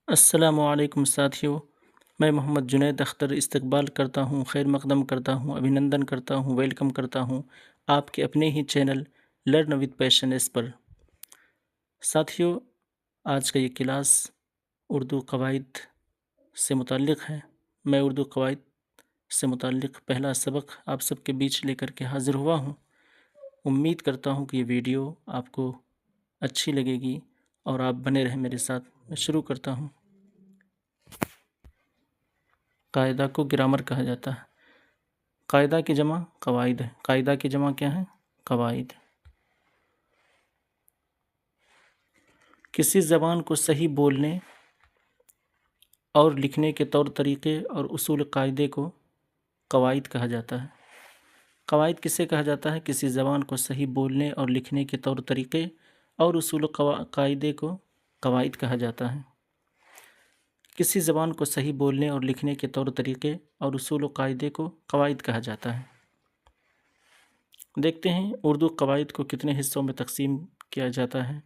السلام علیکم ساتھیو، میں محمد جنید اختر استقبال کرتا ہوں، خیر مقدم کرتا ہوں، ابھینندن کرتا ہوں، ویلکم کرتا ہوں آپ کے اپنے ہی چینل لرن وتھ پیشن اس پر۔ ساتھیو، آج کا یہ کلاس اردو قواعد سے متعلق ہے۔ میں اردو قواعد سے متعلق پہلا سبق آپ سب کے بیچ لے کر کے حاضر ہوا ہوں۔ امید کرتا ہوں کہ یہ ویڈیو آپ کو اچھی لگے گی اور آپ بنے رہیں میرے ساتھ۔ میں شروع کرتا ہوں۔ قاعدہ کو گرامر کہا جاتا ہے۔ قاعدہ کی جمع قواعد ہے۔ قاعدہ کی جمع کیا ہے؟ قواعد۔ کسی زبان کو صحیح بولنے اور لکھنے کے طور طریقے اور اصول قاعدے کو قواعد کہا جاتا ہے۔ قواعد کسے کہا جاتا ہے؟ کسی زبان کو صحیح بولنے اور لکھنے کے طور طریقے اور اصول قاعدے کو قواعد کہا جاتا ہے۔ کسی زبان کو صحیح بولنے اور لکھنے کے طور طریقے اور اصول و قاعدے کو قواعد کہا جاتا ہے۔ دیکھتے ہیں اردو قواعد کو کتنے حصوں میں تقسیم کیا جاتا ہے۔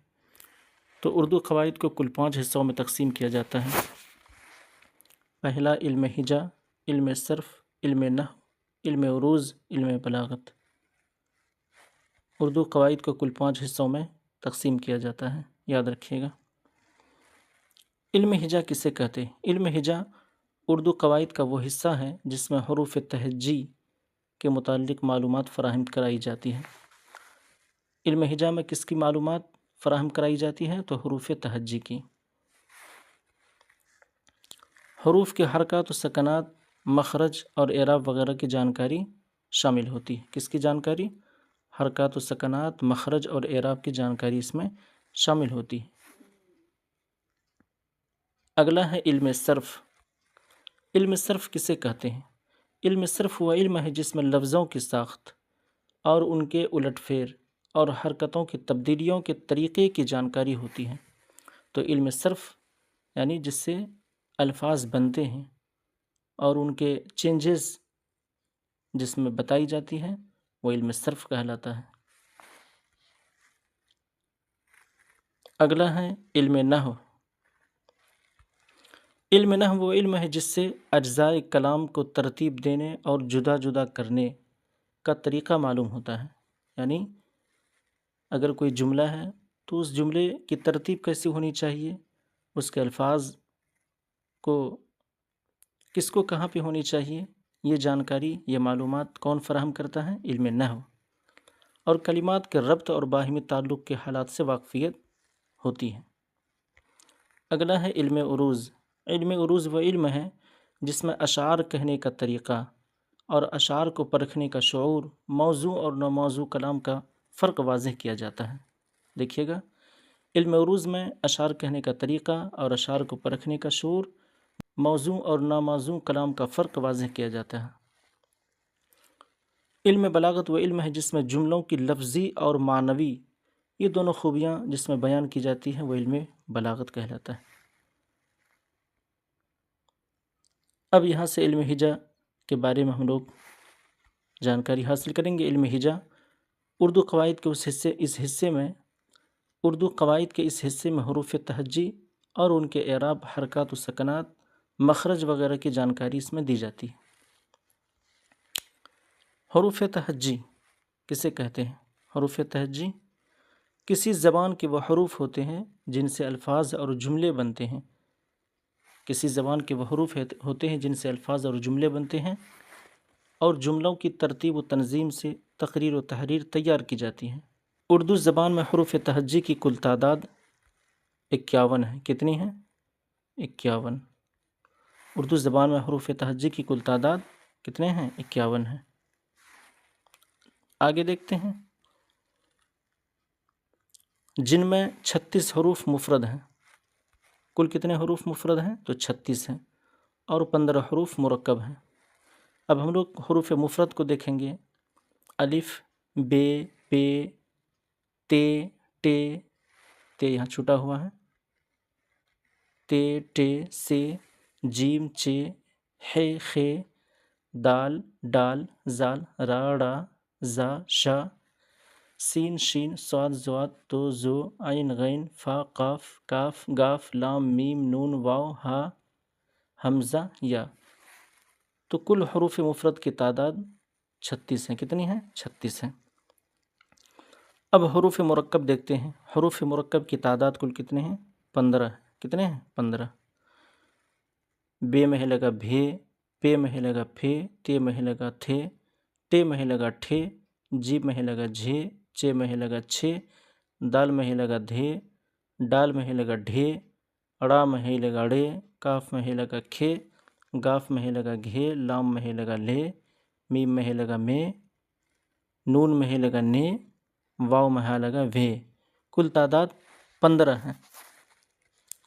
تو اردو قواعد کو کل 5 حصوں میں تقسیم کیا جاتا ہے۔ پہلا علم ہجا، علم صرف، علم نحو، علم عروض، علم بلاغت۔ اردو قواعد کو کل 5 حصوں میں تقسیم کیا جاتا ہے، یاد رکھیے گا۔ علم ہجا کسے کہتے ہیں؟ علم ہجا اردو قواعد کا وہ حصہ ہے جس میں حروف تہجی کے متعلق معلومات فراہم کرائی جاتی ہیں۔ علم ہجا میں کس کی معلومات فراہم کرائی جاتی ہے؟ تو حروف تہجی کی۔ حروف کے حرکات و سکنات، مخرج اور اعراب وغیرہ کی جانکاری شامل ہوتی ہے۔ کس کی جانکاری؟ حرکات و سکنات، مخرج اور اعراب کی جانکاری اس میں شامل ہوتی ہے۔ اگلا ہے علم صرف۔ علم صرف کسے کہتے ہیں؟ علم صرف وہ علم ہے جس میں لفظوں کی ساخت اور ان کے الٹ پھیر اور حرکتوں کی تبدیلیوں کے طریقے کی جانکاری ہوتی ہے۔ تو علم صرف یعنی جس سے الفاظ بنتے ہیں اور ان کے چینجز جس میں بتائی جاتی ہیں وہ علم صرف کہلاتا ہے۔ اگلا ہے علم نحو۔ علم نحو وہ علم ہے جس سے اجزائے کلام کو ترتیب دینے اور جدا جدا کرنے کا طریقہ معلوم ہوتا ہے۔ یعنی اگر کوئی جملہ ہے تو اس جملے کی ترتیب کیسی ہونی چاہیے، اس کے الفاظ کو کس کو کہاں پہ ہونی چاہیے، یہ جانکاری، یہ معلومات کون فراہم کرتا ہے؟ علم نحو۔ اور کلمات کے ربط اور باہمی تعلق کے حالات سے واقفیت ہوتی ہے۔ اگلا ہے علم عروض۔ علم عروض وہ علم ہے جس میں اشعار کہنے کا طریقہ اور اشعار کو پرکھنے کا شعور، موضوع اور ناموضوع کلام کا فرق واضح کیا جاتا ہے۔ دیکھیے گا، علم عروض میں اشعار کہنے کا طریقہ اور اشعار کو پرکھنے کا شعور، موضوع اور ناموضوع کلام کا فرق واضح کیا جاتا ہے۔ علم بلاغت وہ علم ہے جس میں جملوں کی لفظی اور معنوی یہ دونوں خوبیاں جس میں بیان کی جاتی ہیں وہ علم بلاغت کہلاتا ہے۔ اب یہاں سے علم ہجا کے بارے میں ہم لوگ جانکاری حاصل کریں گے۔ علم ہجا اردو قواعد کے اس حصے میں اردو قواعد کے اس حصے میں حروف تہجی اور ان کے اعراب، حرکات و سکنات، مخرج وغیرہ کی جانکاری اس میں دی جاتی ہے۔ حروف تہجی کسے کہتے ہیں؟ حروف تہجی کسی زبان کے وہ حروف ہوتے ہیں جن سے الفاظ اور جملے بنتے ہیں۔ کسی زبان کے وہ حروف ہوتے ہیں جن سے الفاظ اور جملے بنتے ہیں اور جملوں کی ترتیب و تنظیم سے تقریر و تحریر تیار کی جاتی ہیں۔ اردو زبان میں حروف تہجی کی کل تعداد 51 ہے۔ کتنی ہیں؟ 51۔ اردو زبان میں حروف تہجی کی کل تعداد کتنے ہیں؟ 51 ہیں۔ آگے دیکھتے ہیں، جن میں 36 حروف مفرد ہیں۔ کل کتنے حروف مفرد ہیں؟ تو 36 ہیں، اور 15 حروف مرکب ہیں۔ اب ہم لوگ حروف مفرد کو دیکھیں گے۔ الف، بے، پے، تے، ٹے، تے یہاں چھٹا ہوا ہے، تے، ٹے، سے، جیم، چے، ہے، خے، دال، ڈال، زال، را، ڑا، زا، شا، سین شین صاد ضاد تو زو عین غین فا قاف کاف گاف لام میم نون واو ہا حمزہ یا۔ تو کل حروف مفرد کی تعداد 36 ہیں۔ کتنی ہیں؟ 36 ہیں۔ اب حروف مرکب دیکھتے ہیں۔ حروف مرکب کی تعداد کل کتنے ہیں؟ 15۔ کتنے ہیں؟ 15۔ بے میں ہے لگا بھے، پے میں ہے لگا پھے، تے میں ہے لگا تھے، ٹے میں ہے لگا ٹھے، جی میں ہے لگا جھے، چے میں ہے لگا چھے، دال میں ہے لگا دھے، ڈال میں ہے لگا ڈھے، اڑا میں ہے لگا ڑے، کاف میں ہے لگا کھے، گاف میں ہے لگا گھے، لام میں ہے لگا لے، میم میں ہے لگا میں، نون میں ہے لگا نے، واو میں ہے لگا وے۔ کل تعداد 15 ہیں۔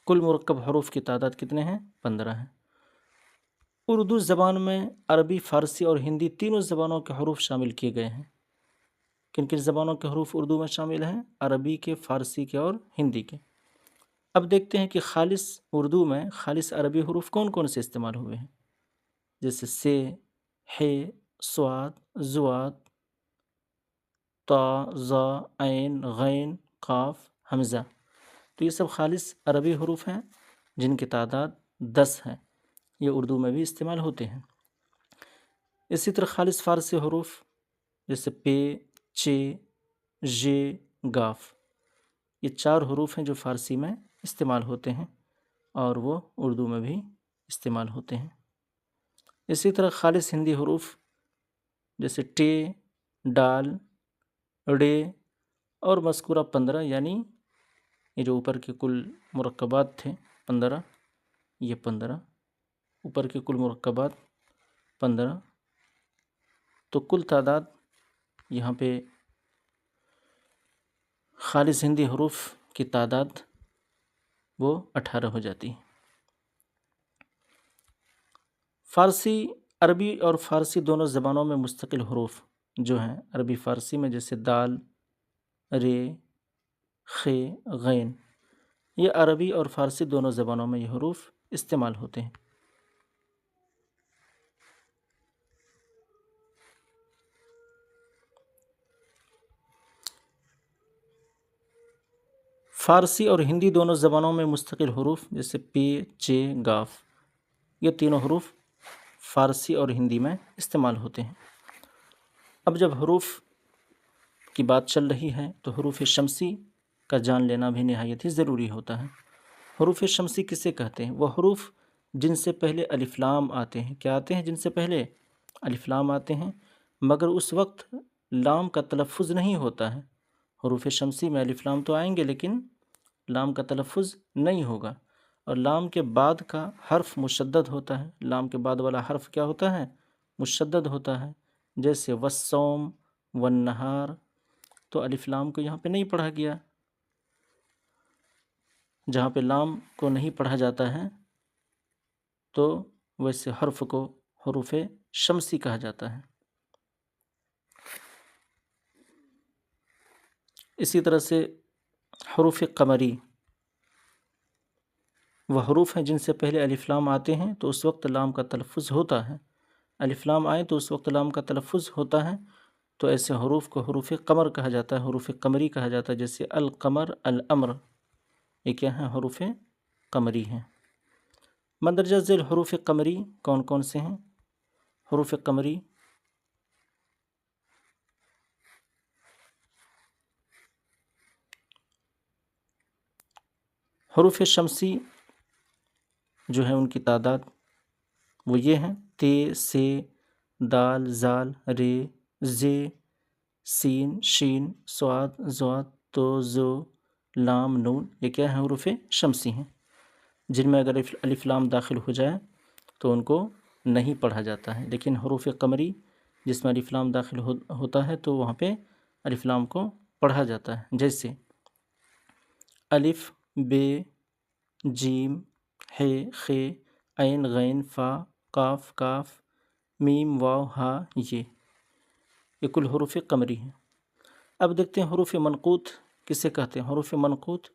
کل مرکب حروف کی تعداد کتنے ہیں؟ 15 ہیں۔ اردو زبان میں عربی، فارسی اور ہندی تینوں زبانوں کے حروف شامل کیے گئے ہیں۔ کن کن زبانوں کے حروف اردو میں شامل ہیں؟ عربی کے، فارسی کے اور ہندی کے۔ اب دیکھتے ہیں کہ خالص اردو میں خالص عربی حروف کون کون سے استعمال ہوئے ہیں، جیسے سے، ہے، صاد، ضاد، تا، ظا، عین، غین، قاف، حمزہ۔ تو یہ سب خالص عربی حروف ہیں جن کی تعداد 10 ہیں۔ یہ اردو میں بھی استعمال ہوتے ہیں۔ اسی طرح خالص فارسی حروف جیسے پے، چے، ژے، گاف، یہ 4 حروف ہیں جو فارسی میں استعمال ہوتے ہیں اور وہ اردو میں بھی استعمال ہوتے ہیں۔ اسی طرح خالص ہندی حروف جیسے ٹے، ڈال، ڑے اور مذکورہ 15، یعنی یہ جو اوپر کے کل مرکبات تھے 15، یہ 15 اوپر کے کل مرکبات 15، تو کل تعداد یہاں پہ خالص ہندی حروف کی تعداد وہ 18 ہو جاتی ہے۔ فارسی، عربی اور فارسی دونوں زبانوں میں مستقل حروف جو ہیں عربی فارسی میں جیسے دال، رے، خے، غین، یہ عربی اور فارسی دونوں زبانوں میں یہ حروف استعمال ہوتے ہیں۔ فارسی اور ہندی دونوں زبانوں میں مستقل حروف جیسے پے، چے، گاف، یہ تینوں حروف فارسی اور ہندی میں استعمال ہوتے ہیں۔ اب جب حروف کی بات چل رہی ہے تو حروف شمسی کا جان لینا بھی نہایت ہی ضروری ہوتا ہے۔ حروف شمسی کسے کہتے ہیں؟ وہ حروف جن سے پہلے الف لام آتے ہیں۔ کیا آتے ہیں؟ جن سے پہلے الف لام آتے ہیں، مگر اس وقت لام کا تلفظ نہیں ہوتا ہے۔ حروف شمسی میں الف لام تو آئیں گے لیکن لام کا تلفظ نہیں ہوگا، اور لام کے بعد کا حرف مشدد ہوتا ہے۔ لام کے بعد والا حرف کیا ہوتا ہے؟ مشدد ہوتا ہے، جیسے والصوم، والنہار، تو الف لام کو یہاں پہ نہیں پڑھا گیا۔ جہاں پہ لام کو نہیں پڑھا جاتا ہے تو ویسے حرف کو حروف شمسی کہا جاتا ہے۔ اسی طرح سے حروف قمری، وہ حروف ہیں جن سے پہلے الف لام آتے ہیں تو اس وقت لام کا تلفظ ہوتا ہے۔ الف لام آئے تو اس وقت لام کا تلفظ ہوتا ہے، تو ایسے حروف کو حروف قمر کہا جاتا ہے، حروف قمری کہا جاتا ہے، جیسے القمر، الامر، یہ کیا ہیں؟ حروف قمری ہیں۔ مندرجہ ذیل حروف قمری کون کون سے ہیں؟ حروف قمری حروف شمسی جو ہیں ان کی تعداد وہ یہ ہیں: تے، سے، دال، زال، رے، زے، سین، شین، صاد، ضاد، تو، زو، لام، نون، یہ کیا ہیں؟ حروف شمسی ہیں، جن میں اگر الف لام داخل ہو جائے تو ان کو نہیں پڑھا جاتا ہے، لیکن حروف قمری جس میں الف لام داخل ہوتا ہے تو وہاں پہ الف لام کو پڑھا جاتا ہے، جیسے الف، بے، جیم، ہے، خے، عین، غین، فا، قاف، کاف، میم، واو، ہا، یہ کل حروف قمری ہیں۔ اب دیکھتے ہیں حروف منقوط کسے کہتے ہیں؟ حروف منقوط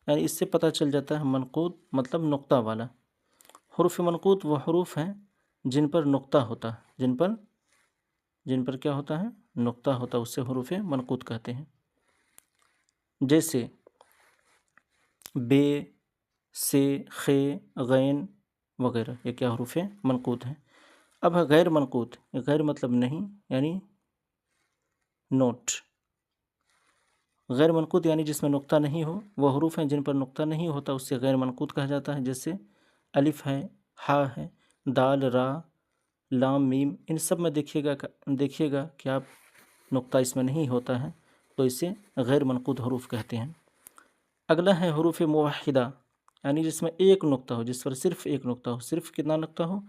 یعنی اس سے پتہ چل جاتا ہے منقوط مطلب نقطہ والا۔ حروف منقوط وہ حروف ہیں جن پر نقطہ ہوتا ہے، جن پر جن پر کیا ہوتا ہے؟ نقطہ ہوتا ہے، اسے حروف منقوط کہتے ہیں. جیسے بے، سے، خے، غین وغیرہ، یہ کیا حروف منقوط ہیں. اب ہے غیر منقوط. غیر مطلب نہیں، یعنی نوٹ. غیر منقوط یعنی جس میں نقطہ نہیں ہو. وہ حروف ہیں جن پر نقطہ نہیں ہوتا، اس سے غیر منقوط کہا جاتا ہے. جیسے الف ہے، ہا ہے، دال، را، لام، میم. ان سب میں دیکھیے گا کہ آپ نقطہ اس میں نہیں ہوتا ہے، تو اسے غیر منقوط حروف کہتے ہیں. اگلا ہے حروف موحدہ، یعنی جس میں ایک نقطہ ہو، جس پر صرف ایک نقطہ ہو. صرف کتنا نقطہ ہو؟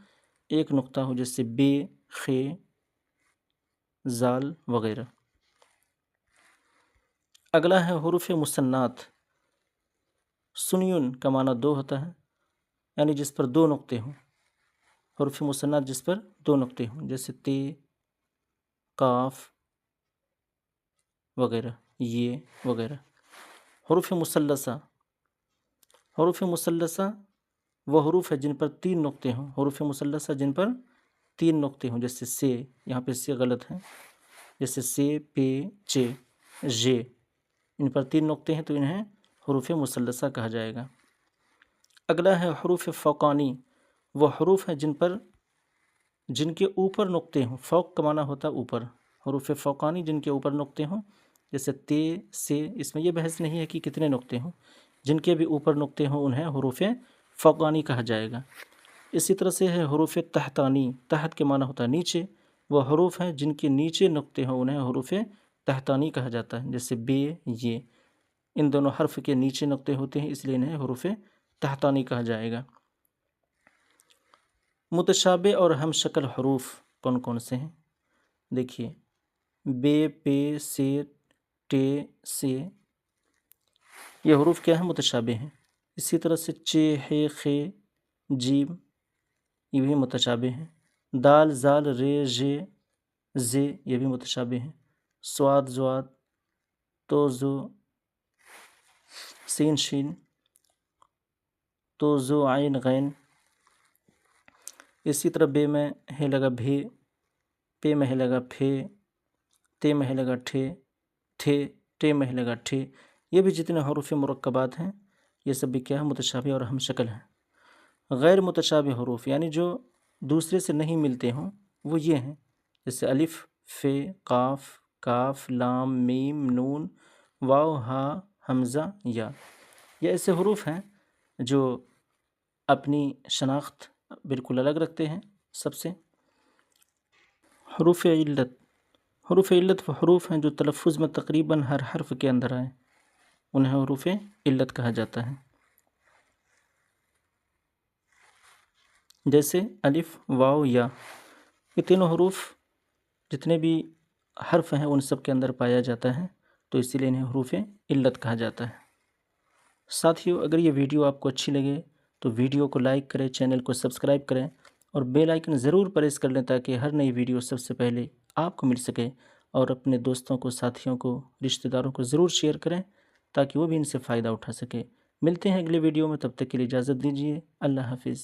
ایک نقطہ ہو. جیسے بے، خے، زال وغیرہ. اگلا ہے حروف مثنات. سنیون کا معنی دو ہوتا ہے، یعنی جس پر دو نقطے ہوں. حروف مثنات جس پر دو نقطے ہوں، جیسے تے، قاف وغیرہ، یہ وغیرہ. حروف مثلثہ. حروف مثلثہ وہ حروف ہے جن پر تین نقطے ہوں. حروف مثلثہ جن پر تین نقطے ہوں. جیسے سے، یہاں پہ سے غلط ہے. جیسے سے، پے، چے، جے. ان پر تین نقطے ہیں تو انہیں حروف مثلثہ کہا جائے گا. اگلا ہے حروف فوقانی. وہ حروف ہیں جن کے اوپر نقطے ہوں. فوق کا معنی ہوتا ہے اوپر. حروف فوقانی جن کے اوپر نقطے ہوں. جیسے تے، سے. اس میں یہ بحث نہیں ہے کہ کتنے نقطے ہوں، جن کے بھی اوپر نقطے ہوں انہیں حروف فوقانی کہا جائے گا. اسی طرح سے ہے حروف تحتانی. تحت کے معنی ہوتا ہے نیچے. وہ حروف ہیں جن کے نیچے نقطے ہوں انہیں حروف تحتانی کہا جاتا ہے. جیسے بے، یہ. ان دونوں حرف کے نیچے نقطے ہوتے ہیں، اس لیے انہیں حروف تحتانی کہا جائے گا. متشابہ اور ہم شکل حروف کون کون سے ہیں؟ دیکھیے بے، پے، سے، ٹے، سے. یہ حروف کیا ہیں؟ متشابہ ہیں. اسی طرح سے چے، ہے، خے، جیم، یہ بھی متشابہ ہیں. دال، زال، رے، ژے، زے، یہ بھی متشابہ ہیں. صاد، ضاد، تو، زو، سین، شین، تو، زو، عین، غین. اسی طرح بے میں ہے لگا بھے، پے میں ہے لگا پھے، تے میں ہے لگا ٹھے، تھے، ٹے میں ہے لگا ٹھے. یہ بھی جتنے حروف مرکبات ہیں یہ سب بھی کیا ہے؟ متشابہ اور ہم شکل ہیں. غیر متشابہ حروف یعنی جو دوسرے سے نہیں ملتے ہوں وہ یہ ہیں. جیسے الف، فے، قاف، کاف، لام، میم، نون، واو، ہا، حمزہ، یا. یہ ایسے حروف ہیں جو اپنی شناخت بالکل الگ رکھتے ہیں سب سے. حروف علت. حروف علت وہ حروف ہیں جو تلفظ میں تقریباً ہر حرف کے اندر آئیں، انہیں حروف علت کہا جاتا ہے. جیسے الف، واو، یا. یہ تینوں حروف جتنے بھی حرف ہیں ان سب کے اندر پایا جاتا ہے، تو اسی لیے انہیں حروف علت کہا جاتا ہے. ساتھیو اگر یہ ویڈیو آپ کو اچھی لگے تو ویڈیو کو لائک کریں، چینل کو سبسکرائب کریں اور بیل آئیکن ضرور پریس کر لیں تاکہ ہر نئی ویڈیو سب سے پہلے آپ کو مل سکے. اور اپنے دوستوں کو، ساتھیوں کو، رشتہ داروں کو ضرور شیئر کریں تاکہ وہ بھی ان سے فائدہ اٹھا سکے. ملتے ہیں اگلے ویڈیو میں، تب تک کے لیے اجازت دیجیے. اللہ حافظ.